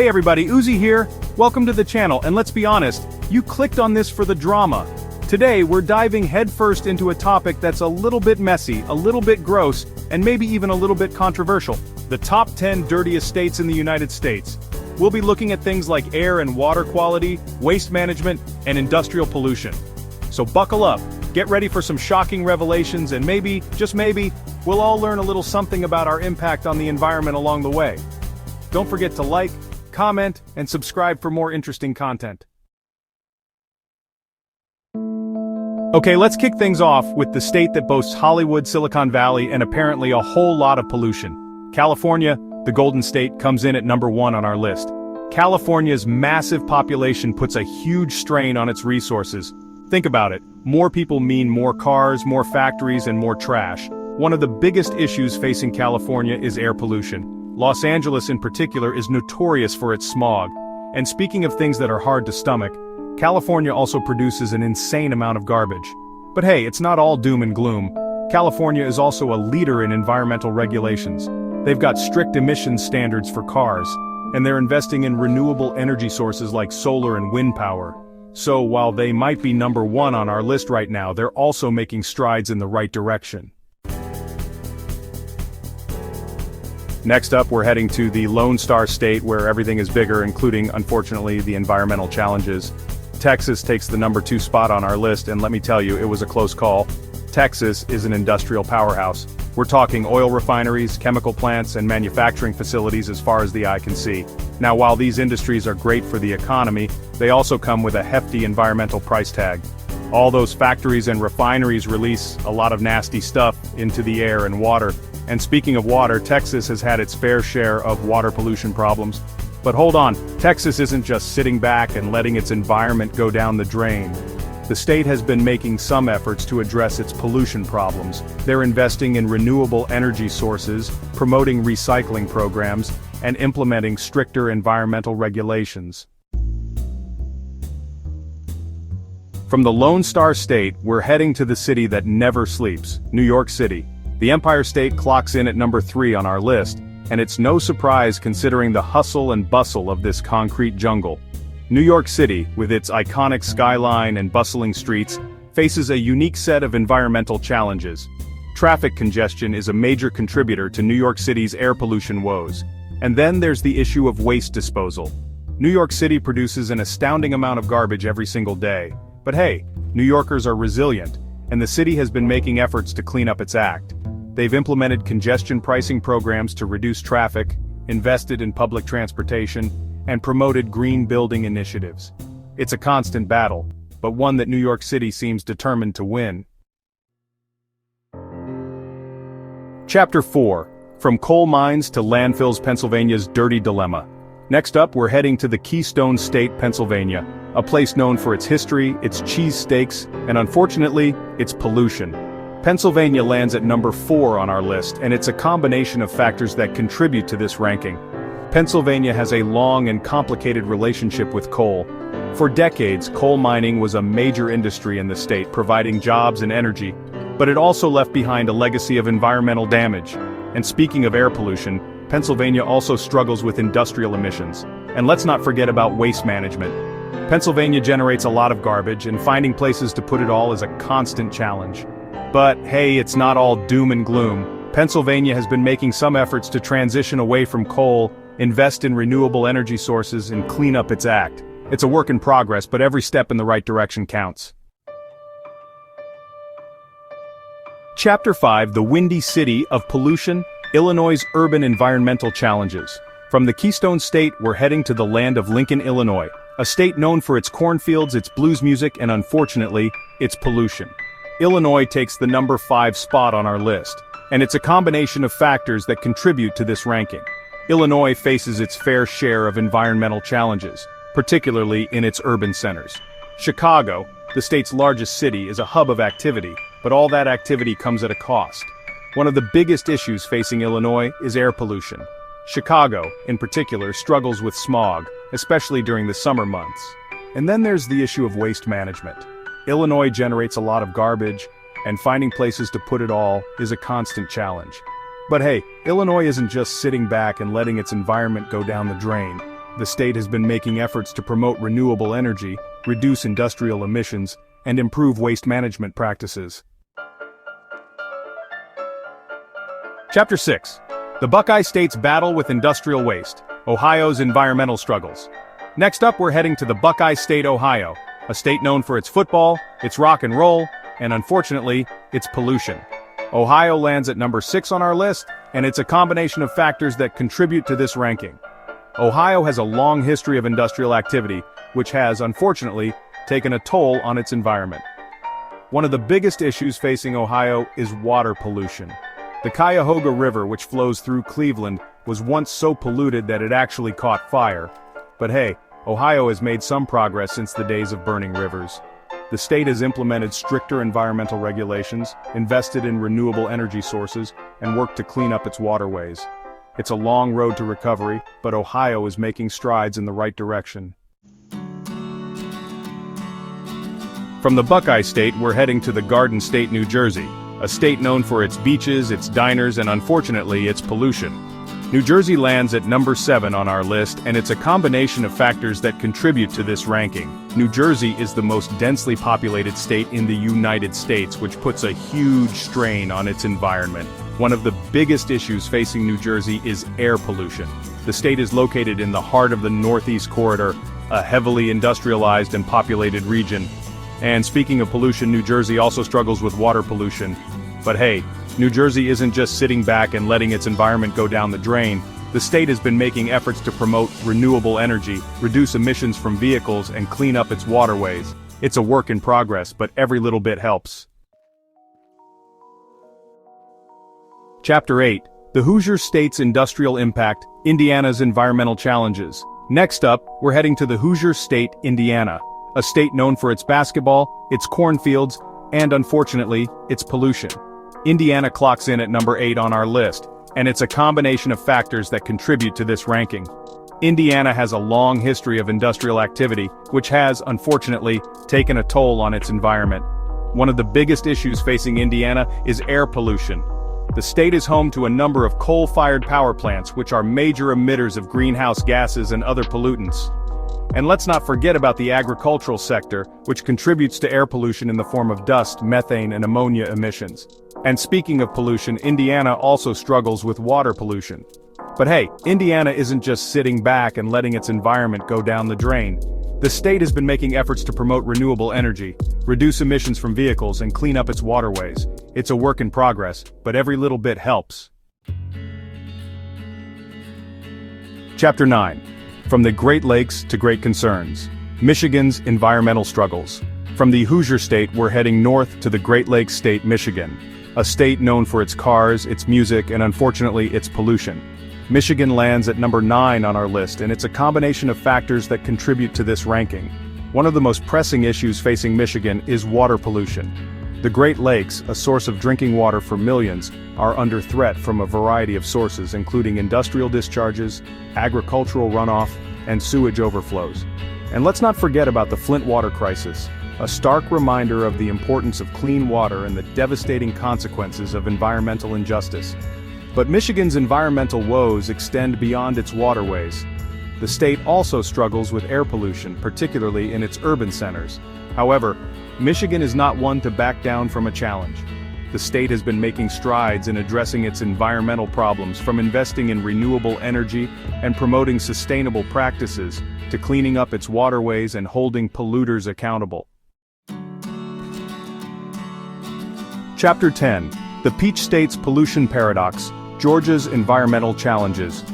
Hey everybody, Uzi here. Welcome to the channel, and let's be honest, you clicked on this for the drama. Today, we're diving headfirst into a topic that's a little bit messy, a little bit gross, and maybe even a little bit controversial. The top 10 dirtiest states in the United States. We'll be looking at things like air and water quality, waste management, and industrial pollution. So buckle up, get ready for some shocking revelations, and maybe, just maybe, we'll all learn a little something about our impact on the environment along the way. Don't forget to like, comment, and subscribe for more interesting content. Okay, let's kick things off with the state that boasts Hollywood, Silicon Valley, and apparently a whole lot of pollution. California, the Golden State, comes in at number 1 on our list. California's massive population puts a huge strain on its resources. Think about it, more people mean more cars, more factories, and more trash. One of the biggest issues facing California is air pollution. Los Angeles in particular is notorious for its smog. And speaking of things that are hard to stomach, California also produces an insane amount of garbage. But hey, it's not all doom and gloom. California is also a leader in environmental regulations. They've got strict emissions standards for cars, and they're investing in renewable energy sources like solar and wind power. So while they might be number 1 on our list right now, they're also making strides in the right direction. Next up, we're heading to the Lone Star State where everything is bigger, including, unfortunately, the environmental challenges. Texas takes the number 2 spot on our list, and let me tell you, it was a close call. Texas is an industrial powerhouse. We're talking oil refineries, chemical plants, and manufacturing facilities as far as the eye can see. Now, while these industries are great for the economy, they also come with a hefty environmental price tag. All those factories and refineries release a lot of nasty stuff into the air and water. And speaking of water, Texas has had its fair share of water pollution problems. But hold on, Texas isn't just sitting back and letting its environment go down the drain. The state has been making some efforts to address its pollution problems. They're investing in renewable energy sources, promoting recycling programs, and implementing stricter environmental regulations. From the Lone Star State, we're heading to the city that never sleeps, New York City. The Empire State clocks in at number 3 on our list, and it's no surprise considering the hustle and bustle of this concrete jungle. New York City, with its iconic skyline and bustling streets, faces a unique set of environmental challenges. Traffic congestion is a major contributor to New York City's air pollution woes. And then there's the issue of waste disposal. New York City produces an astounding amount of garbage every single day. But hey, New Yorkers are resilient, and the city has been making efforts to clean up its act. They've implemented congestion pricing programs to reduce traffic, invested in public transportation, and promoted green building initiatives. It's a constant battle, but one that New York City seems determined to win. Chapter 4. From Coal Mines to Landfills, Pennsylvania's Dirty Dilemma. Next up, we're heading to the Keystone State, Pennsylvania, a place known for its history, its cheesesteaks, and unfortunately, its pollution. Pennsylvania lands at number 4 on our list, and it's a combination of factors that contribute to this ranking. Pennsylvania has a long and complicated relationship with coal. For decades, coal mining was a major industry in the state, providing jobs and energy, but it also left behind a legacy of environmental damage. And speaking of air pollution, Pennsylvania also struggles with industrial emissions. And let's not forget about waste management. Pennsylvania generates a lot of garbage, and finding places to put it all is a constant challenge. But hey, it's not all doom and gloom. Pennsylvania has been making some efforts to transition away from coal, invest in renewable energy sources, and clean up its act. It's a work in progress, but every step in the right direction counts. Chapter 5. The Windy City of Pollution, Illinois' Urban Environmental Challenges. From the Keystone State, we're heading to the land of Lincoln, Illinois, a state known for its cornfields, its blues music, and unfortunately, its pollution. Illinois takes the number 5 spot on our list, and it's a combination of factors that contribute to this ranking. Illinois faces its fair share of environmental challenges, particularly in its urban centers. Chicago, the state's largest city, is a hub of activity, but all that activity comes at a cost. One of the biggest issues facing Illinois is air pollution. Chicago, in particular, struggles with smog, especially during the summer months. And then there's the issue of waste management. Illinois generates a lot of garbage, and finding places to put it all is a constant challenge. But hey, Illinois isn't just sitting back and letting its environment go down the drain. the state has been making efforts to promote renewable energy, reduce industrial emissions, and improve waste management practices. Chapter 6. The Buckeye State's Battle with Industrial Waste, Ohio's Environmental Struggles. Next up, we're heading to the Buckeye State, Ohio, a state known for its football, its rock and roll, and unfortunately, its pollution. Ohio lands at number 6 on our list, and it's a combination of factors that contribute to this ranking. Ohio has a long history of industrial activity, which has, unfortunately, taken a toll on its environment. One of the biggest issues facing Ohio is water pollution. The Cuyahoga River, which flows through Cleveland, was once so polluted that it actually caught fire. But hey, Ohio has made some progress since the days of burning rivers. The state has implemented stricter environmental regulations, invested in renewable energy sources, and worked to clean up its waterways. It's a long road to recovery, but Ohio is making strides in the right direction. From the Buckeye State, we're heading to the Garden State, New Jersey, a state known for its beaches, its diners, and unfortunately, its pollution. New Jersey lands at number 7 on our list, and it's a combination of factors that contribute to this ranking. New Jersey is the most densely populated state in the United States, which puts a huge strain on its environment. One of the biggest issues facing New Jersey is air pollution. The state is located in the heart of the Northeast Corridor, a heavily industrialized and populated region. And speaking of pollution, New Jersey also struggles with water pollution. But hey, New Jersey isn't just sitting back and letting its environment go down the drain. The state has been making efforts to promote renewable energy, reduce emissions from vehicles, and clean up its waterways. It's a work in progress, but every little bit helps. Chapter 8. The Hoosier State's Industrial Impact, Indiana's Environmental Challenges. Next up, we're heading to the Hoosier State, Indiana, a state known for its basketball, its cornfields, and unfortunately, its pollution. Indiana clocks in at number 8 on our list, and it's a combination of factors that contribute to this ranking. Indiana has a long history of industrial activity, which has, unfortunately, taken a toll on its environment. One of the biggest issues facing Indiana is air pollution. The state is home to a number of coal-fired power plants, which are major emitters of greenhouse gases and other pollutants. And let's not forget about the agricultural sector, which contributes to air pollution in the form of dust, methane, and ammonia emissions. And speaking of pollution, Indiana also struggles with water pollution. But hey, Indiana isn't just sitting back and letting its environment go down the drain. The state has been making efforts to promote renewable energy, reduce emissions from vehicles, and clean up its waterways. It's a work in progress, but every little bit helps. Chapter 9. From the Great Lakes to Great Concerns. Michigan's Environmental Struggles. From the Hoosier State, we're heading north to the Great Lakes State, Michigan, a state known for its cars, its music, and unfortunately, its pollution. Michigan lands at number 9 on our list, and it's a combination of factors that contribute to this ranking. One of the most pressing issues facing Michigan is water pollution. The Great Lakes, a source of drinking water for millions, are under threat from a variety of sources, including industrial discharges, agricultural runoff, and sewage overflows. And let's not forget about the Flint water crisis, a stark reminder of the importance of clean water and the devastating consequences of environmental injustice. But Michigan's environmental woes extend beyond its waterways. The state also struggles with air pollution, particularly in its urban centers. However, Michigan is not one to back down from a challenge. The state has been making strides in addressing its environmental problems, from investing in renewable energy and promoting sustainable practices to cleaning up its waterways and holding polluters accountable. Chapter 10. The Peach State's Pollution Paradox, Georgia's Environmental Challenges.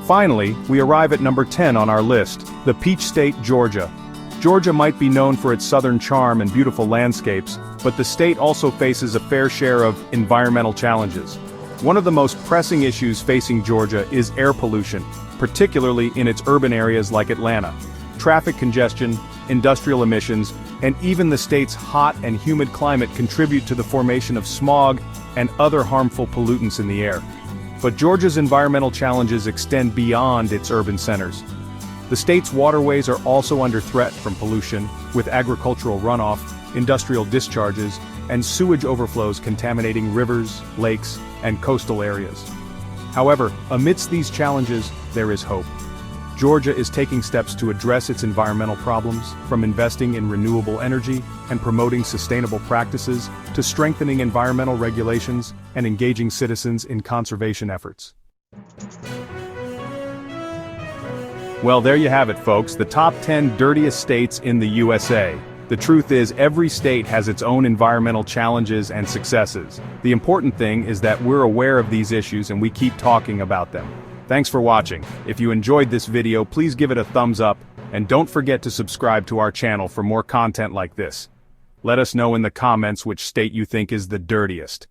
Finally, we arrive at number 10 on our list, the Peach State, Georgia. Georgia might be known for its southern charm and beautiful landscapes, but the state also faces a fair share of environmental challenges. One of the most pressing issues facing Georgia is air pollution, particularly in its urban areas like Atlanta. Traffic congestion, industrial emissions, and even the state's hot and humid climate contribute to the formation of smog and other harmful pollutants in the air. But Georgia's environmental challenges extend beyond its urban centers. The state's waterways are also under threat from pollution, with agricultural runoff, industrial discharges, and sewage overflows contaminating rivers, lakes, and coastal areas. However, amidst these challenges, there is hope. Georgia is taking steps to address its environmental problems, from investing in renewable energy and promoting sustainable practices to strengthening environmental regulations and engaging citizens in conservation efforts. Well, there you have it, folks, the top 10 dirtiest states in the USA. The truth is, every state has its own environmental challenges and successes. The important thing is that we're aware of these issues and we keep talking about them. Thanks for watching. If you enjoyed this video, please give it a thumbs up, and don't forget to subscribe to our channel for more content like this. Let us know in the comments which state you think is the dirtiest.